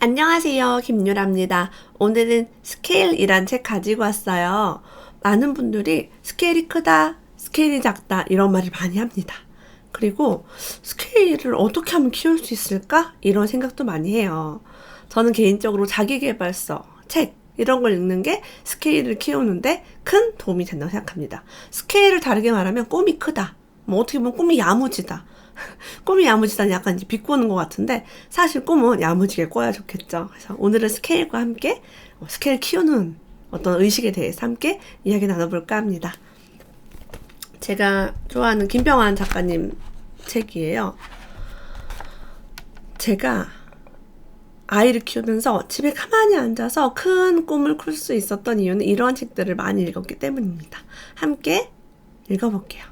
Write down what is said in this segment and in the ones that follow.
안녕하세요. 김유라입니다. 오늘은 스케일이란 책 가지고 왔어요. 많은 분들이 스케일이 크다, 스케일이 작다 이런 말을 많이 합니다. 그리고 스케일을 어떻게 하면 키울 수 있을까? 이런 생각도 많이 해요. 저는 개인적으로 자기계발서, 책 이런 걸 읽는 게 스케일을 키우는데 큰 도움이 된다고 생각합니다. 스케일을 다르게 말하면 꿈이 크다. 뭐 어떻게 보면 꿈이 야무지다. 꿈이 야무지다는 약간 이제 비꼬는 것 같은데 사실 꿈은 야무지게 꿔야 좋겠죠. 그래서 오늘은 스케일과 함께 스케일 키우는 어떤 의식에 대해서 함께 이야기 나눠볼까 합니다. 제가 좋아하는 김평환 작가님 책이에요. 제가 아이를 키우면서 집에 가만히 앉아서 큰 꿈을 꿀 수 있었던 이유는 이런 책들을 많이 읽었기 때문입니다. 함께 읽어볼게요.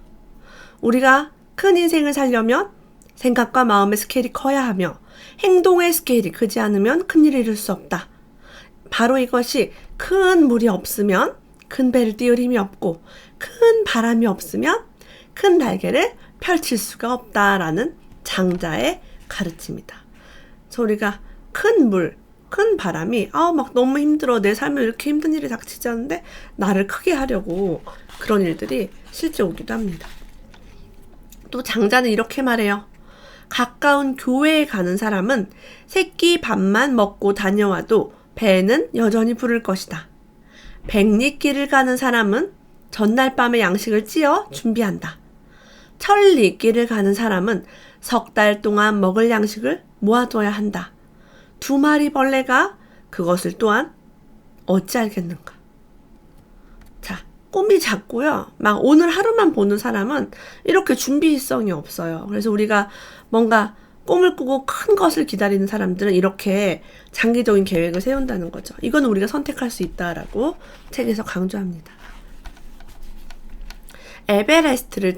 우리가 큰 인생을 살려면 생각과 마음의 스케일이 커야 하며 행동의 스케일이 크지 않으면 큰일을 이룰 수 없다. 바로 이것이 큰 물이 없으면 큰 배를 띄울 힘이 없고 큰 바람이 없으면 큰 날개를 펼칠 수가 없다라는 장자의 가르침이다. 그래서 우리가 큰 물, 큰 바람이 막 너무 힘들어. 내 삶에 이렇게 힘든 일이 닥치지 않는데 나를 크게 하려고 그런 일들이 실제 오기도 합니다. 또 장자는 이렇게 말해요. 가까운 교회에 가는 사람은 새끼 밥만 먹고 다녀와도 배는 여전히 부를 것이다. 백리길을 가는 사람은 전날 밤에 양식을 찌어 준비한다. 천리길을 가는 사람은 석 달 동안 먹을 양식을 모아둬야 한다. 2마리 벌레가 그것을 또한 어찌 알겠는가. 자, 꿈이 작고요. 막 오늘 하루만 보는 사람은 이렇게 준비성이 없어요. 그래서 우리가 뭔가 꿈을 꾸고 큰 것을 기다리는 사람들은 이렇게 장기적인 계획을 세운다는 거죠. 이거는 우리가 선택할 수 있다라고 책에서 강조합니다. 에베레스트를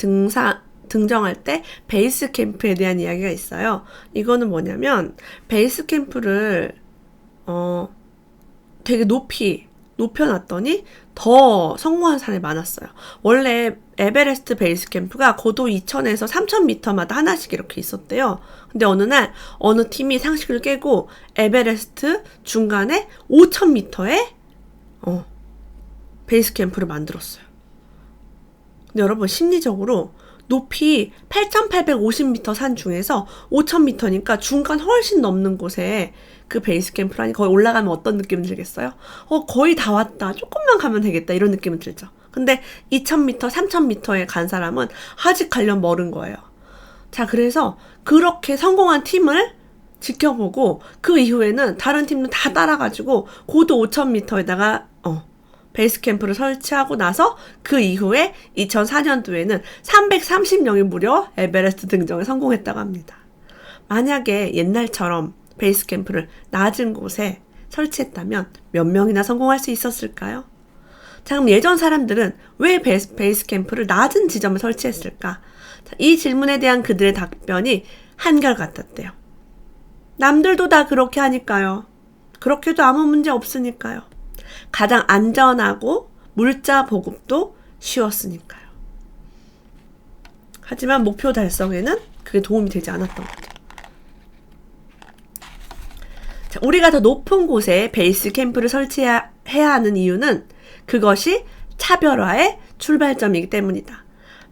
등정할 때 베이스 캠프에 대한 이야기가 있어요. 이거는 뭐냐면 베이스 캠프를 되게 높여놨더니 더 성공한 사람이 많았어요. 원래 에베레스트 베이스 캠프가 고도 2,000에서 3,000m마다 하나씩 이렇게 있었대요. 근데 어느 날 어느 팀이 상식을 깨고 에베레스트 중간에 5,000m에 베이스 캠프를 만들었어요. 근데 여러분 심리적으로 높이 8,850m 산 중에서 5,000m니까 중간 훨씬 넘는 곳에 그 베이스 캠프라니 거기 올라가면 어떤 느낌 들겠어요? 거의 다 왔다. 조금만 가면 되겠다. 이런 느낌은 들죠. 근데 2,000m, 3,000m에 간 사람은 아직 가려면 멀은 거예요. 자, 그래서 그렇게 성공한 팀을 지켜보고 그 이후에는 다른 팀은 다 따라가지고 고도 5,000m에다가 베이스 캠프를 설치하고 나서 그 이후에 2004년도에는 330명이 무려 에베레스트 등정에 성공했다고 합니다. 만약에 옛날처럼 베이스 캠프를 낮은 곳에 설치했다면 몇 명이나 성공할 수 있었을까요? 자, 그럼 예전 사람들은 왜 베이스 캠프를 낮은 지점에 설치했을까? 자, 이 질문에 대한 그들의 답변이 한결같았대요. 남들도 다 그렇게 하니까요. 그렇게도 아무 문제 없으니까요. 가장 안전하고 물자 보급도 쉬웠으니까요. 하지만 목표 달성에는 그게 도움이 되지 않았던 거죠. 자, 우리가 더 높은 곳에 베이스 캠프를 설치해야 하는 이유는 그것이 차별화의 출발점이기 때문이다.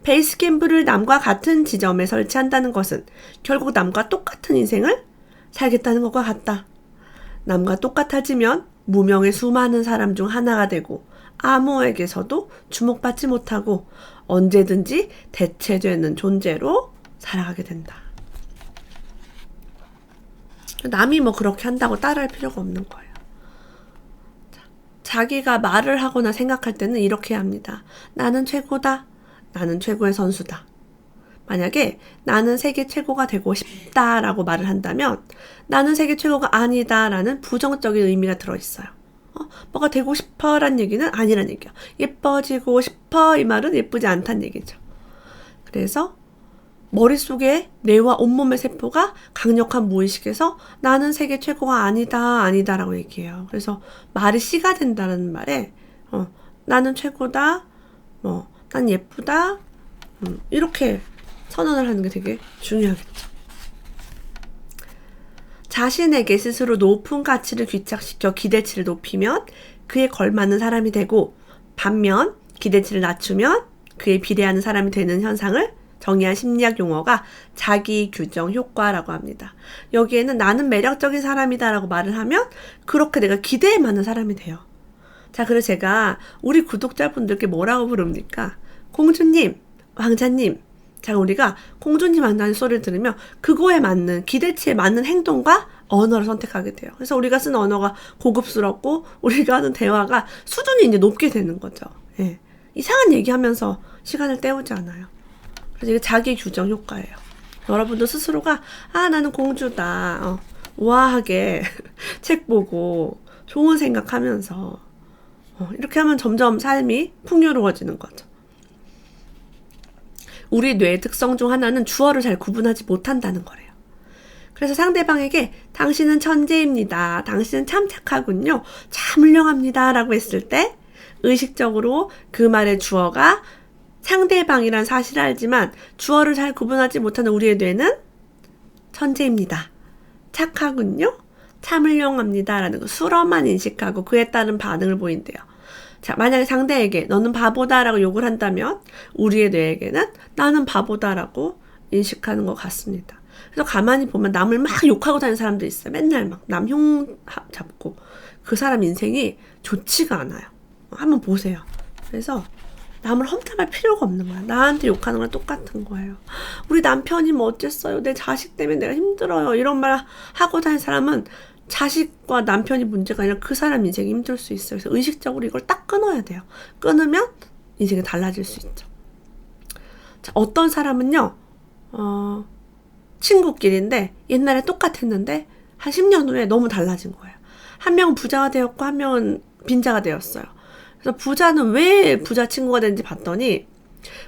베이스 캠프를 남과 같은 지점에 설치한다는 것은 결국 남과 똑같은 인생을 살겠다는 것과 같다. 남과 똑같아지면 무명의 수많은 사람 중 하나가 되고 아무에게서도 주목받지 못하고 언제든지 대체되는 존재로 살아가게 된다. 남이 뭐 그렇게 한다고 따라할 필요가 없는 거예요. 자기가 말을 하거나 생각할 때는 이렇게 합니다. 나는 최고다. 나는 최고의 선수다. 만약에 나는 세계 최고가 되고 싶다라고 말을 한다면 나는 세계 최고가 아니다라는 부정적인 의미가 들어있어요. 뭐가 되고 싶어란 얘기는 아니란 얘기야. 예뻐지고 싶어 이 말은 예쁘지 않다는 얘기죠. 그래서 머릿속에 뇌와 온몸의 세포가 강력한 무의식에서 나는 세계 최고가 아니다라고 얘기해요. 그래서 말이 씨가 된다는 말에 나는 최고다, 난 예쁘다, 이렇게 선언을 하는 게 되게 중요하겠죠. 자신에게 스스로 높은 가치를 귀착시켜 기대치를 높이면 그에 걸맞는 사람이 되고, 반면 기대치를 낮추면 그에 비례하는 사람이 되는 현상을 정의한 심리학 용어가 자기 규정 효과라고 합니다. 여기에는 나는 매력적인 사람이다 라고 말을 하면 그렇게 내가 기대에 맞는 사람이 돼요. 자, 그래서 제가 우리 구독자분들께 뭐라고 부릅니까? 공주님, 왕자님. 자, 우리가 공주님, 왕자님 소리를 들으면 그거에 맞는, 기대치에 맞는 행동과 언어를 선택하게 돼요. 그래서 우리가 쓰는 언어가 고급스럽고 우리가 하는 대화가 수준이 이제 높게 되는 거죠. 예. 이상한 얘기하면서 시간을 때우지 않아요. 그래서 이게 자기 규정 효과예요. 여러분도 스스로가 나는 공주다. 우아하게 책 보고 좋은 생각하면서 이렇게 하면 점점 삶이 풍요로워지는 거죠. 우리 뇌의 특성 중 하나는 주어를 잘 구분하지 못한다는 거래요. 그래서 상대방에게 당신은 천재입니다. 당신은 참 착하군요. 참 훌륭합니다. 라고 했을 때 의식적으로 그 말의 주어가 상대방이란 사실을 알지만 주어를 잘 구분하지 못하는 우리의 뇌는 천재입니다. 착하군요. 참 훌륭합니다. 라는 거 수로만 인식하고 그에 따른 반응을 보인대요. 자, 만약에 상대에게 너는 바보다 라고 욕을 한다면 우리의 뇌에게는 나는 바보다 라고 인식하는 것 같습니다. 그래서 가만히 보면 남을 막 욕하고 다니는 사람도 있어요. 맨날 막 남 흉 잡고. 그 사람 인생이 좋지가 않아요. 한번 보세요. 그래서 남을 험담할 필요가 없는 거야. 나한테 욕하는 거랑 똑같은 거예요. 우리 남편이 뭐 어쨌어요. 내 자식 때문에 내가 힘들어요. 이런 말 하고 다니는 사람은 자식과 남편이 문제가 아니라 그 사람 인생이 힘들 수 있어요. 그래서 의식적으로 이걸 딱 끊어야 돼요. 끊으면 인생이 달라질 수 있죠. 자, 어떤 사람은요. 친구끼리인데 옛날에 똑같았는데 한 10년 후에 너무 달라진 거예요. 한 명은 부자가 되었고 한 명은 빈자가 되었어요. 그래서 부자는 왜 부자 친구가 됐는지 봤더니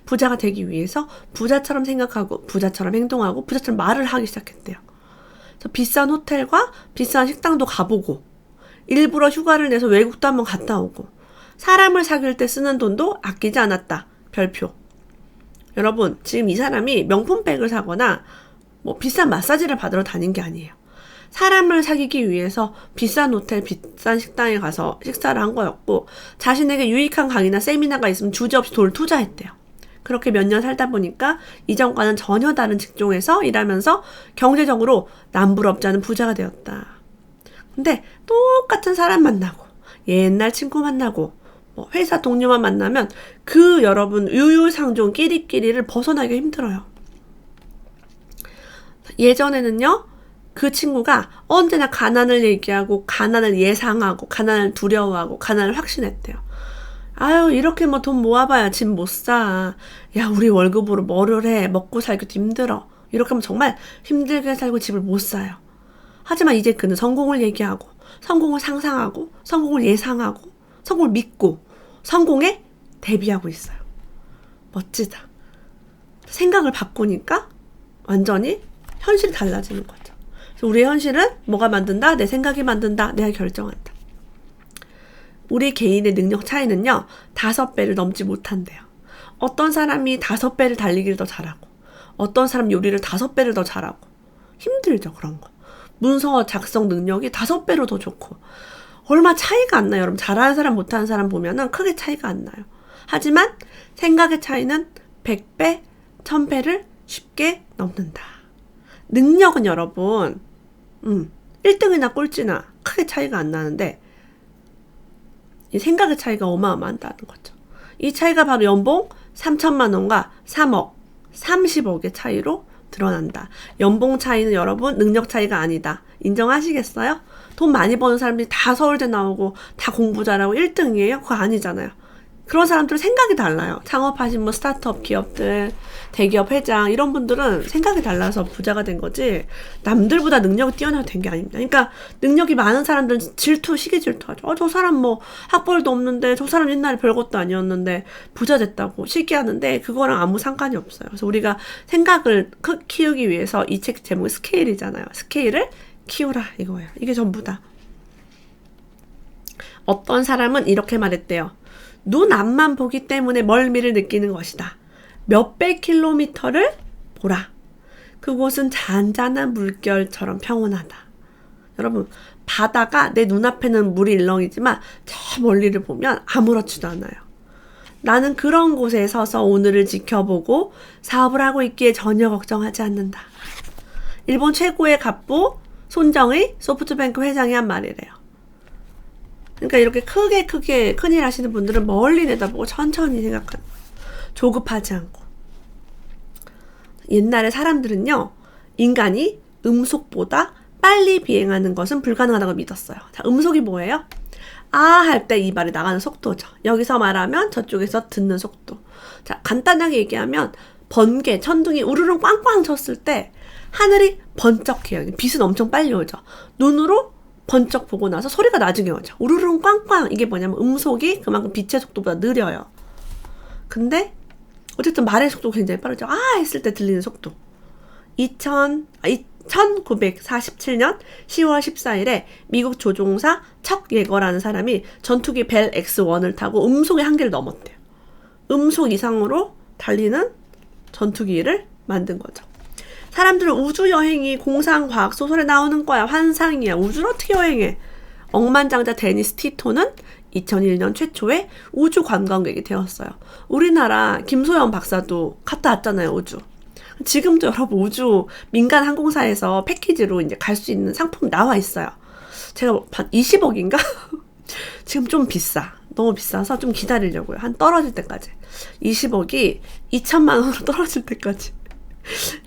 부자가 되기 위해서 부자처럼 생각하고 부자처럼 행동하고 부자처럼 말을 하기 시작했대요. 그래서 비싼 호텔과 비싼 식당도 가보고 일부러 휴가를 내서 외국도 한번 갔다 오고 사람을 사귈 때 쓰는 돈도 아끼지 않았다. 별표. 여러분, 지금 이 사람이 명품백을 사거나 뭐 비싼 마사지를 받으러 다닌 게 아니에요. 사람을 사귀기 위해서 비싼 호텔, 비싼 식당에 가서 식사를 한 거였고 자신에게 유익한 강의나 세미나가 있으면 주저없이 돈을 투자했대요. 그렇게 몇 년 살다 보니까 이전과는 전혀 다른 직종에서 일하면서 경제적으로 남부럽지 않은 부자가 되었다. 근데 똑같은 사람 만나고 옛날 친구 만나고 회사 동료만 만나면 그 여러분 유유상종 끼리끼리를 벗어나기가 힘들어요. 예전에는요. 그 친구가 언제나 가난을 얘기하고 가난을 예상하고 가난을 두려워하고 가난을 확신했대요. 아유 이렇게 뭐 돈 모아봐야 집 못 사. 야 우리 월급으로 뭐를 해. 먹고 살기도 힘들어. 이렇게 하면 정말 힘들게 살고 집을 못 사요. 하지만 이제 그는 성공을 얘기하고 성공을 상상하고 성공을 예상하고 성공을 믿고 성공에 대비하고 있어요. 멋지다. 생각을 바꾸니까 완전히 현실이 달라지는 거죠. 우리의 현실은 뭐가 만든다? 내 생각이 만든다. 내가 결정한다. 우리 개인의 능력 차이는요. 5배를 넘지 못한대요. 어떤 사람이 5배를 달리기를 더 잘하고 어떤 사람 요리를 5배를 더 잘하고 힘들죠. 그런 거. 문서 작성 능력이 5배로 더 좋고 얼마 차이가 안 나요. 여러분 잘하는 사람 못하는 사람 보면은 크게 차이가 안 나요. 하지만 생각의 차이는 100배, 1000배를 쉽게 넘는다. 능력은 여러분 1등이나 꼴찌나 크게 차이가 안 나는데 이 생각의 차이가 어마어마하다는 거죠. 이 차이가 바로 연봉 3천만 원과 3억, 30억의 차이로 드러난다. 연봉 차이는 여러분 능력 차이가 아니다. 인정하시겠어요? 돈 많이 버는 사람들이 다 서울대 나오고 다 공부 잘하고 1등이에요? 그거 아니잖아요. 그런 사람들은 생각이 달라요. 창업하신 뭐 스타트업 기업들, 대기업 회장 이런 분들은 생각이 달라서 부자가 된 거지 남들보다 능력이 뛰어나게 된 게 아닙니다. 그러니까 능력이 많은 사람들은 시기 질투하죠. 저 사람 뭐 학벌도 없는데 저 사람 옛날에 별것도 아니었는데 부자 됐다고 시기하는데 그거랑 아무 상관이 없어요. 그래서 우리가 생각을 키우기 위해서 이 책 제목이 스케일이잖아요. 스케일을 키우라 이거예요. 이게 전부다. 어떤 사람은 이렇게 말했대요. 눈 앞만 보기 때문에 멀미를 느끼는 것이다. 몇백 킬로미터를 보라. 그곳은 잔잔한 물결처럼 평온하다. 여러분, 바다가 내 눈앞에는 물이 일렁이지만 저 멀리를 보면 아무렇지도 않아요. 나는 그런 곳에 서서 오늘을 지켜보고 사업을 하고 있기에 전혀 걱정하지 않는다. 일본 최고의 갑부 손정의 소프트뱅크 회장이 한 말이래요. 그러니까 이렇게 크게 큰일 하시는 분들은 멀리 내다보고 천천히 생각하는 거예요. 조급하지 않고. 옛날에 사람들은요, 인간이 음속보다 빨리 비행하는 것은 불가능하다고 믿었어요. 자, 음속이 뭐예요? 아 할 때 이 말이 나가는 속도죠. 여기서 말하면 저쪽에서 듣는 속도. 자, 간단하게 얘기하면 번개, 천둥이 우르릉 꽝꽝 쳤을 때 하늘이 번쩍해요. 빛은 엄청 빨리 오죠. 눈으로 번쩍 보고 나서 소리가 나중에 오죠. 우르릉 꽝꽝. 이게 뭐냐면 음속이 그만큼 빛의 속도보다 느려요. 근데 어쨌든 말의 속도가 굉장히 빠르죠. 아 했을 때 들리는 속도. 1947년 10월 14일에 미국 조종사 척 예거라는 사람이 전투기 벨 X-1을 타고 음속의 한계를 넘었대요. 음속 이상으로 달리는 전투기를 만든 거죠. 사람들은 우주여행이 공상과학 소설에 나오는 거야. 환상이야. 우주를 어떻게 여행해? 억만장자 데니스 티토는 2001년 최초의 우주 관광객이 되었어요. 우리나라 김소연 박사도 갔다 왔잖아요, 우주. 지금도 여러분 우주 민간 항공사에서 패키지로 이제 갈 수 있는 상품이 나와 있어요. 제가 한 20억인가? 지금 좀 비싸. 너무 비싸서 좀 기다리려고요. 한 떨어질 때까지. 20억이 2천만 원으로 떨어질 때까지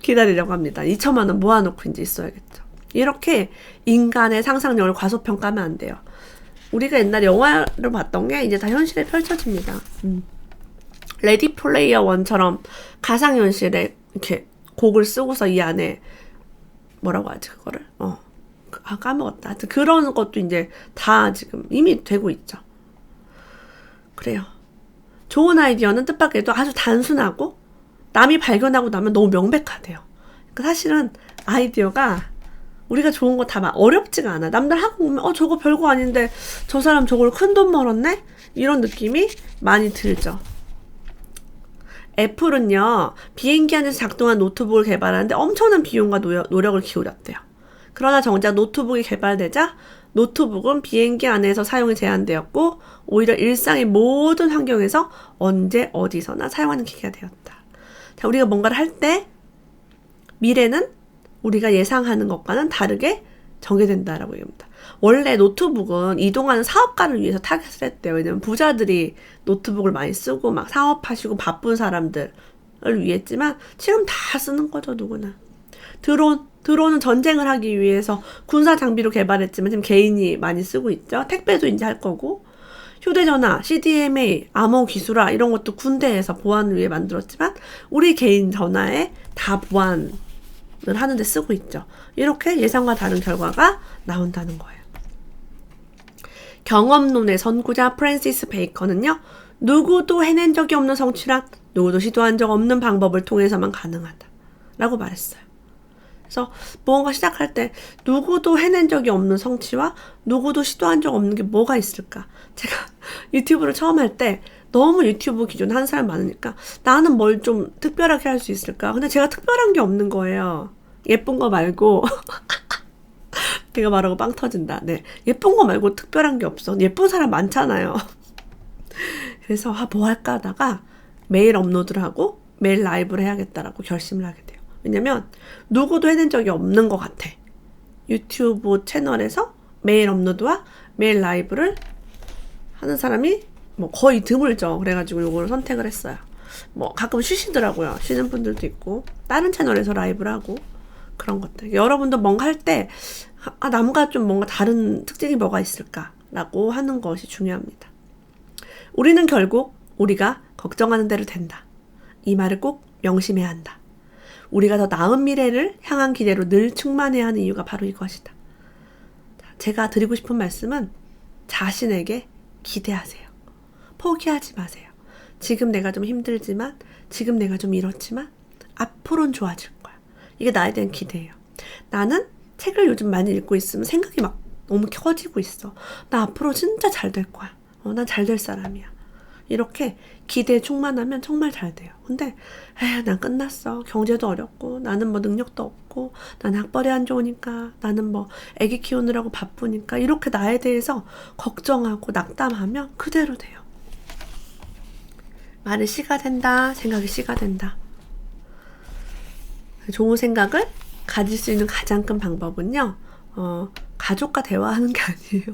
기다리려고 합니다. 2천만 원 모아놓고 이제 있어야겠죠. 이렇게 인간의 상상력을 과소평가하면 안 돼요. 우리가 옛날에 영화를 봤던 게 이제 다 현실에 펼쳐집니다. 레디 플레이어 원처럼 가상현실에 이렇게 곡을 쓰고서 이 안에 뭐라고 하지 그거를? 까먹었다. 하여튼 그런 것도 이제 다 지금 이미 되고 있죠. 그래요. 좋은 아이디어는 뜻밖에도 아주 단순하고 남이 발견하고 나면 너무 명백하대요. 그러니까 사실은 아이디어가 우리가 좋은 거 다 어렵지가 않아. 남들 하고 보면 저거 별거 아닌데 저 사람 저걸 큰돈 벌었네? 이런 느낌이 많이 들죠. 애플은요, 비행기 안에서 작동한 노트북을 개발하는데 엄청난 비용과 노력을 기울였대요. 그러나 정작 노트북이 개발되자 노트북은 비행기 안에서 사용이 제한되었고 오히려 일상의 모든 환경에서 언제 어디서나 사용하는 기기가 되었다. 자, 우리가 뭔가를 할 때 미래는 우리가 예상하는 것과는 다르게 전개된다라고 얘기합니다. 원래 노트북은 이동하는 사업가를 위해서 타겟을 했대요. 왜냐면 부자들이 노트북을 많이 쓰고 막 사업하시고 바쁜 사람들을 위해 했지만 지금 다 쓰는 거죠, 누구나. 드론은 전쟁을 하기 위해서 군사 장비로 개발했지만 지금 개인이 많이 쓰고 있죠. 택배도 이제 할 거고. 휴대전화, CDMA, 암호 기술화 이런 것도 군대에서 보안을 위해 만들었지만 우리 개인 전화에 다 보안을 하는데 쓰고 있죠. 이렇게 예상과 다른 결과가 나온다는 거예요. 경험론의 선구자 프랜시스 베이컨은요. 누구도 해낸 적이 없는 성취란 누구도 시도한 적 없는 방법을 통해서만 가능하다 라고 말했어요. 그래서 무언가 시작할 때 누구도 해낸 적이 없는 성취와 누구도 시도한 적 없는 게 뭐가 있을까? 제가 유튜브를 처음 할 때 너무 유튜브 기존에 하는 사람 많으니까 나는 뭘 좀 특별하게 할 수 있을까? 근데 제가 특별한 게 없는 거예요. 예쁜 거 말고 내가 말하고 빵 터진다. 네, 예쁜 거 말고 특별한 게 없어. 예쁜 사람 많잖아요. 그래서 뭐 할까 하다가 매일 업로드를 하고 매일 라이브를 해야겠다라고 결심을 하게 돼요. 왜냐면 누구도 해낸 적이 없는 것 같아. 유튜브 채널에서 매일 업로드와 매일 라이브를 하는 사람이 뭐 거의 드물죠. 그래가지고 이걸 선택을 했어요. 뭐 가끔 쉬시더라고요. 쉬는 분들도 있고 다른 채널에서 라이브를 하고 그런 것들. 여러분도 뭔가 할 때 남과 좀 뭔가 다른 특징이 뭐가 있을까라고 하는 것이 중요합니다. 우리는 결국 우리가 걱정하는 대로 된다. 이 말을 꼭 명심해야 한다. 우리가 더 나은 미래를 향한 기대로 늘 충만해야 하는 이유가 바로 이것이다. 제가 드리고 싶은 말씀은 자신에게 기대하세요. 포기하지 마세요. 지금 내가 좀 힘들지만, 지금 내가 좀 이렇지만 앞으로는 좋아질 거야. 이게 나에 대한 기대예요. 나는 책을 요즘 많이 읽고 있으면 생각이 막 너무 커지고 있어. 나 앞으로 진짜 잘 될 거야. 난 잘 될 사람이야. 이렇게 기대에 충만하면 정말 잘 돼요. 근데 에휴, 난 끝났어. 경제도 어렵고 나는 뭐 능력도 없고 나는 학벌이 안 좋으니까 나는 뭐 애기 키우느라고 바쁘니까 이렇게 나에 대해서 걱정하고 낙담하면 그대로 돼요. 말이 씨가 된다. 생각이 씨가 된다. 좋은 생각을 가질 수 있는 가장 큰 방법은요. 가족과 대화하는 게 아니에요.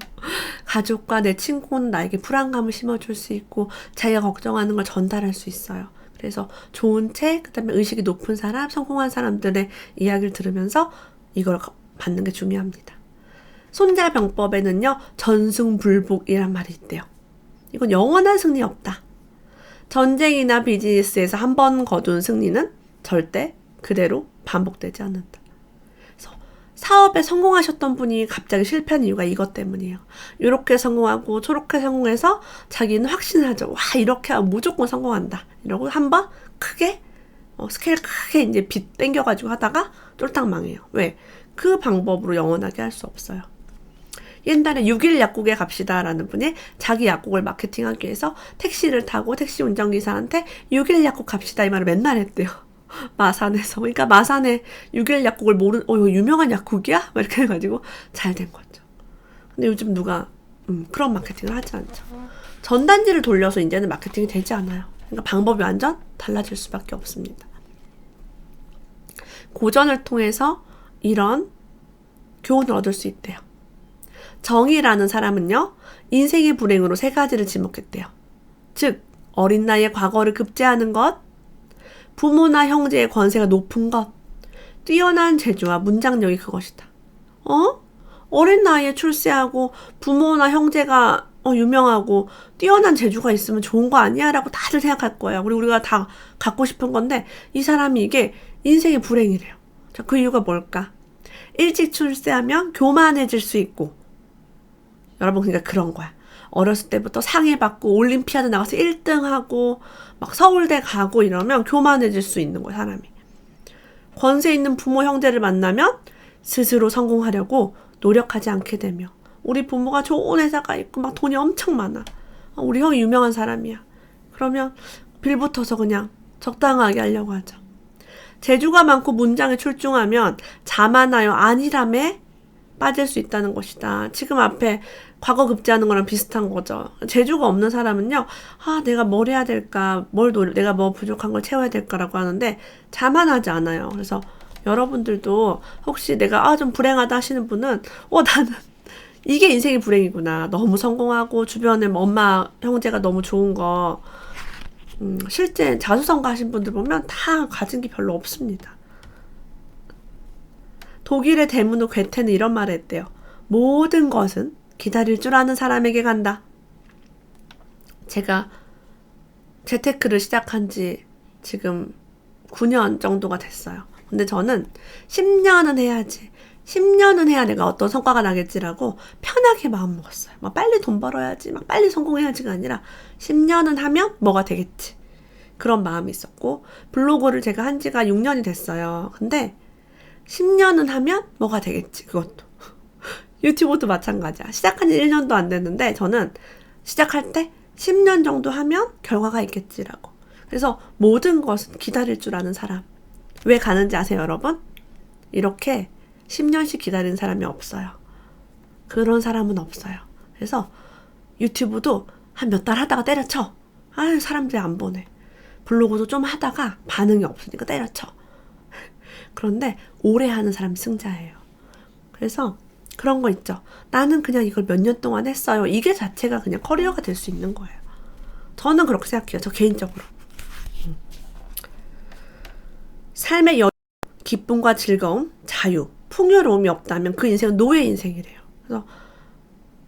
가족과 내 친구는 나에게 불안감을 심어줄 수 있고 자기가 걱정하는 걸 전달할 수 있어요. 그래서 좋은 책, 그다음에 의식이 높은 사람, 성공한 사람들의 이야기를 들으면서 이걸 받는 게 중요합니다. 손자병법에는요. 전승불복이란 말이 있대요. 이건 영원한 승리 없다. 전쟁이나 비즈니스에서 한 번 거둔 승리는 절대 그대로 반복되지 않는다. 그래서 사업에 성공하셨던 분이 갑자기 실패한 이유가 이것 때문이에요. 이렇게 성공하고 저렇게 성공해서 자기는 확신하죠. 와, 이렇게 하면 무조건 성공한다. 이러고 한번 크게 스케일 크게 이제 빚 땡겨가지고 하다가 쫄딱 망해요. 왜? 그 방법으로 영원하게 할 수 없어요. 옛날에 6일 약국에 갑시다라는 분이 자기 약국을 마케팅하기 위해서 택시를 타고 택시 운전기사한테 6일 약국 갑시다 이 말을 맨날 했대요. 마산에서. 그러니까 마산에 6일 약국을 이거 유명한 약국이야? 막 이렇게 해가지고 잘 된 거죠. 근데 요즘 누가 그런 마케팅을 하지 않죠. 전단지를 돌려서 이제는 마케팅이 되지 않아요. 그러니까 방법이 완전 달라질 수밖에 없습니다. 고전을 통해서 이런 교훈을 얻을 수 있대요. 정의라는 사람은요. 인생의 불행으로 3가지를 지목했대요. 즉 어린 나이에 과거를 급제하는 것, 부모나 형제의 권세가 높은 것, 뛰어난 재주와 문장력이 그것이다. 어린 나이에 출세하고 부모나 형제가 유명하고 뛰어난 재주가 있으면 좋은 거 아니야? 라고 다들 생각할 거예요. 우리가 다 갖고 싶은 건데 이 사람이 이게 인생의 불행이래요. 자, 그 이유가 뭘까? 일찍 출세하면 교만해질 수 있고 여러분 그러니까 그런 거야. 어렸을 때부터 상해 받고 올림피아드 나가서 1등하고 막 서울대 가고 이러면 교만해질 수 있는 거야 사람이. 권세 있는 부모 형제를 만나면 스스로 성공하려고 노력하지 않게 되며 우리 부모가 좋은 회사가 있고 막 돈이 엄청 많아. 우리 형이 유명한 사람이야. 그러면 빌붙어서 그냥 적당하게 하려고 하죠. 재주가 많고 문장에 출중하면 자만하여 안일함에 빠질 수 있다는 것이다. 지금 앞에 과거 급제하는 거랑 비슷한 거죠. 재주가 없는 사람은요. 내가 뭘 해야 될까? 내가 뭐 부족한 걸 채워야 될까라고 하는데 자만하지 않아요. 그래서 여러분들도 혹시 내가 좀 불행하다 하시는 분은 나는 이게 인생의 불행이구나. 너무 성공하고 주변에 엄마, 형제가 너무 좋은 거 실제 자수성가 하신 분들 보면 다 가진 게 별로 없습니다. 독일의 대문호 괴테는 이런 말을 했대요. 모든 것은 기다릴 줄 아는 사람에게 간다. 제가 재테크를 시작한 지 지금 9년 정도가 됐어요. 근데 저는 10년은 해야지. 10년은 해야 내가 어떤 성과가 나겠지라고 편하게 마음 먹었어요. 막 빨리 돈 벌어야지. 막 빨리 성공해야지가 아니라 10년은 하면 뭐가 되겠지. 그런 마음이 있었고 블로그를 제가 한 지가 6년이 됐어요. 근데 10년은 하면 뭐가 되겠지. 그것도. 유튜브도 마찬가지야. 시작한 지 1년도 안 됐는데 저는 시작할 때 10년 정도 하면 결과가 있겠지라고. 그래서 모든 것은 기다릴 줄 아는 사람. 왜 가는지 아세요, 여러분? 이렇게 10년씩 기다리는 사람이 없어요. 그런 사람은 없어요. 그래서 유튜브도 한 몇 달 하다가 때려쳐. 사람들이 안 보네. 블로그도 좀 하다가 반응이 없으니까 때려쳐. 그런데 오래 하는 사람이 승자예요. 그래서 그런 거 있죠. 나는 그냥 이걸 몇 년 동안 했어요. 이게 자체가 그냥 커리어가 될 수 있는 거예요. 저는 그렇게 생각해요. 저 개인적으로. 삶의 여유, 기쁨과 즐거움, 자유, 풍요로움이 없다면 그 인생은 노예 인생이래요. 그래서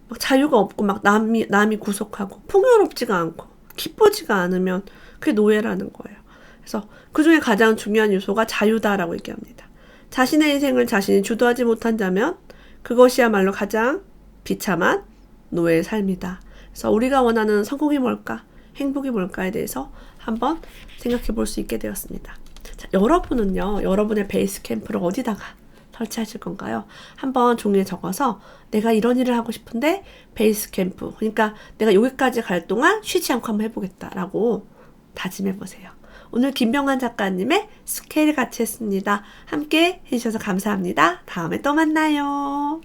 막 자유가 없고 막 남이 구속하고 풍요롭지가 않고 기쁘지가 않으면 그게 노예라는 거예요. 그래서 그 중에 가장 중요한 요소가 자유다라고 얘기합니다. 자신의 인생을 자신이 주도하지 못한다면 그것이야말로 가장 비참한 노예의 삶이다. 그래서 우리가 원하는 성공이 뭘까? 행복이 뭘까에 대해서 한번 생각해 볼 수 있게 되었습니다. 자, 여러분은요, 여러분의 베이스 캠프를 어디다가 설치하실 건가요? 한번 종이에 적어서 내가 이런 일을 하고 싶은데 베이스 캠프, 그러니까 내가 여기까지 갈 동안 쉬지 않고 한번 해보겠다라고 다짐해보세요. 오늘 김병환 작가님의 스케일 같이 했습니다. 함께 해주셔서 감사합니다. 다음에 또 만나요.